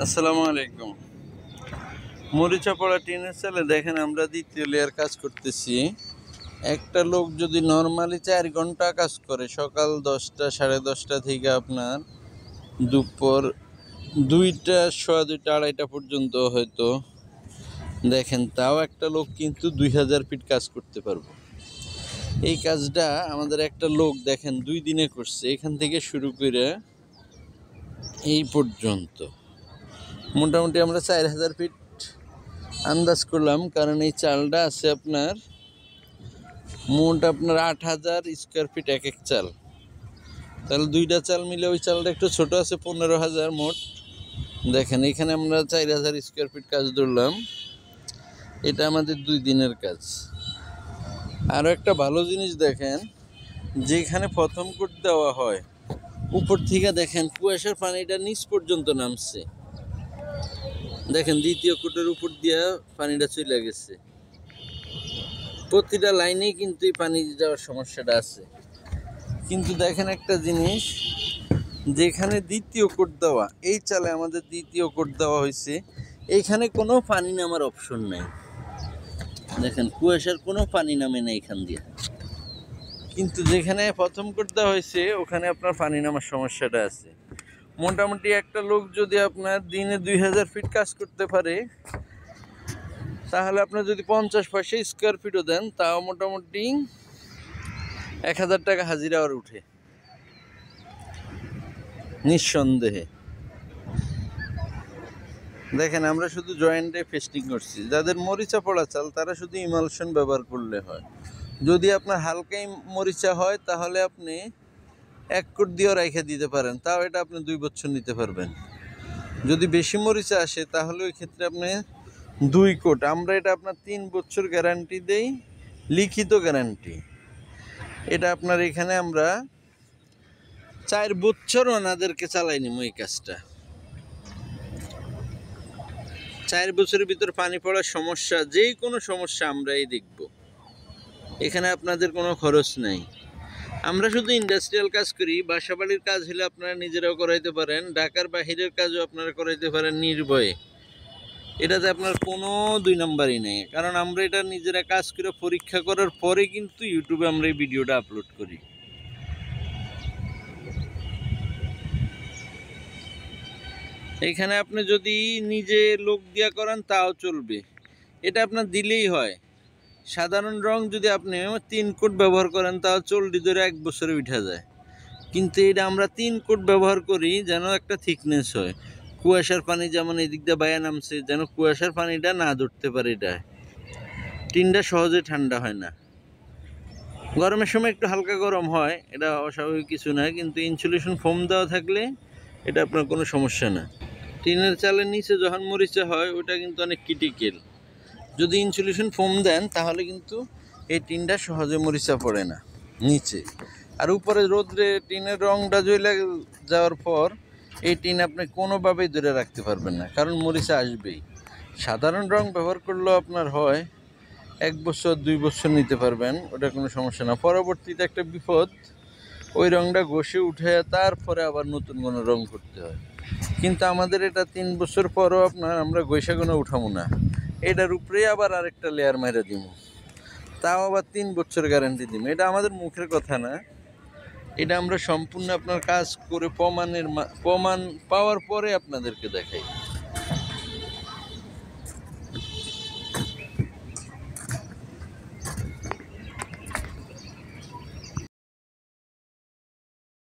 আসসালামু আলাইকুম। মরিচা পড়া টিনের চালে দেখেন আমরা দ্বিতীয় লেয়ার কাজ করতেছি। একটা লোক যদি নর্মালি 4 ঘন্টা কাজ করে, সকাল 10টা 10:30 থেকে আপনার দুপুর 2টা, সোয়া 2টা 2:30 পর্যন্ত হয়তো দেখেন, তাও একটা লোক কিন্তু 2000 ফিট কাজ করতে পারবো। এই কাজটা আমাদের একটা লোক দেখেন 2 দিনে করছে, এখান থেকে শুরু করে এই পর্যন্ত মোটামুটি আমরা 4000 ফিট আন্দাজ করলাম। কারণ এই চালটা আছে আপনার মোট আপনার 8000 স্কোয়ার ফিট এক এক চাল। তাহলে 2টা চাল মিলে ওই চালটা একটু ছোট আছে, 15,000 মোট। দেখেন এখানে আমরা 4000 স্কোয়ার ফিট কাজ ধরলাম। এটা আমাদের 2 দিনের কাজ। আরও একটা ভালো জিনিস দেখেন, যেখানে প্রথম কোট দেওয়া হয় উপর থেকে দেখেন কুয়াশার পানিটা নিচ পর্যন্ত নামছে। দেখেন দ্বিতীয় কোটের উপর দিয়ে পানিটা চলে গেছে। প্রতিটা লাইনেই কিন্তু এই পানি যাওয়ার সমস্যাটা আছে। কিন্তু দেখেন একটা জিনিস, যেখানে দ্বিতীয় কোট দেওয়া, এই চালে আমাদের দ্বিতীয় কোট দেওয়া হয়েছে, এইখানে কোনো পানি নামার অপশন নাই। দেখেন কুয়াশার কোনো পানি নামে না এখান দিয়ে। কিন্তু যেখানে প্রথম কোট দেওয়া হয়েছে ওখানে আপনার পানি নামার সমস্যাটা আছে। মোটামুটি একটা লোক যদি আপনার দিনে 2000 ফিট কাজ করতে পারে, তাহলে আপনার যদি 50 পয়সা স্কোয়ার ফিটও দেন, তাও মোটামুটি 1000 টাকা হাজিরা আর উঠে নিঃসন্দেহে। দেখেন আমরা শুধু জয়েন্টে ফেস্টিং করছি। যাদের মরিচা পড়া চাল তারা শুধু ইমালশন ব্যবহার করলে হয়। যদি আপনার হালকাই মরিচা হয় তাহলে আপনি 1 কোট দিয়েও রেখে দিতে পারেন, তাও এটা আপনি 2 বছর নিতে পারবেন। যদি বেশি মরিচা আসে তাহলে ওই ক্ষেত্রে আপনি 2 কোট, আমরা এটা আপনার 3 বছর গ্যারান্টি দেই, লিখিত গ্যারান্টি। এটা আপনার এখানে আমরা 4 বছর ওনাদেরকে চালাই নিব এই কাজটা। 4 বছরের ভিতর পানি পড়ার সমস্যা, যে কোনো সমস্যা আমরাই দেখব। এখানে আপনাদের কোনো খরচ নেই। আমরা শুধু ইন্ডাস্ট্রিয়াল কাজ করি। বাসাবাড়ির কাজ হলে আপনারা নিজেরাও করাইতে পারেন, ঢাকার বাহিরের কাজও আপনারা করাইতে পারেন নির্ভয়ে। এটাতে আপনার কোনো 2 নাম্বারই নেই। কারণ আমরা এটা নিজেরা কাজ করে পরীক্ষা করার পরে কিন্তু ইউটিউবে আমরা এই ভিডিওটা আপলোড করি। এখানে আপনি যদি নিজে লোক দিয়া করেন তাও চলবে, এটা আপনার দিলেই হয়। সাধারণ রং যদি আপনি 3 কোট ব্যবহার করেন তাও 40 ধরে 1 বছরে উঠা যায়। কিন্তু এটা আমরা 3 কোট ব্যবহার করি যেন একটা থিকনেস হয়। কুয়াশার পানি যেমন এদিক দিয়ে বায়া নামছে, যেন কুয়াশার পানিটা না ধরতে পারে। এটা টিনটা সহজে ঠান্ডা হয় না। গরমের সময় একটু হালকা গরম হয়, এটা অস্বাভাবিক কিছু না। কিন্তু ইনসুলেশন ফোম দেওয়া থাকলে এটা আপনার কোনো সমস্যা না। টিনের চালের নিচে যখন মরিচা হয় ওটা কিন্তু অনেক ক্রিটিক্যাল। যদি ইনসুলেশন ফোম দেন তাহলে কিন্তু এই টিনটা সহজে মরিচা পড়ে না নিচে। আর উপরে রোদ্রে টিনের রংটা জ্বলে যাওয়ার পর এই টিন আপনি কোনোভাবেই ধরে রাখতে পারবেন না, কারণ মরিচা আসবেই। সাধারণ রং ব্যবহার করলেও আপনার হয় 1 বছর 2 বছর নিতে পারবেন, ওটা কোনো সমস্যা না। পরবর্তীতে একটা বিপদ, ওই রংটা ঘষে উঠে তারপরে আবার নতুন কোনো রং করতে হয়। কিন্তু আমাদের এটা 3 বছর পরও আমরা ঘষে কোনো উঠাবো না, এটার উপরেই আবার আরেকটা লেয়ার মেরে দিব, তাও আবার 3 বছর গ্যারান্টি দিব। এটা আমাদের মুখের কথা না, এটা আমরা সম্পূর্ণ আপনার কাজ করে প্রমাণ পাওয়ার পরে আপনাদেরকে দেখাই।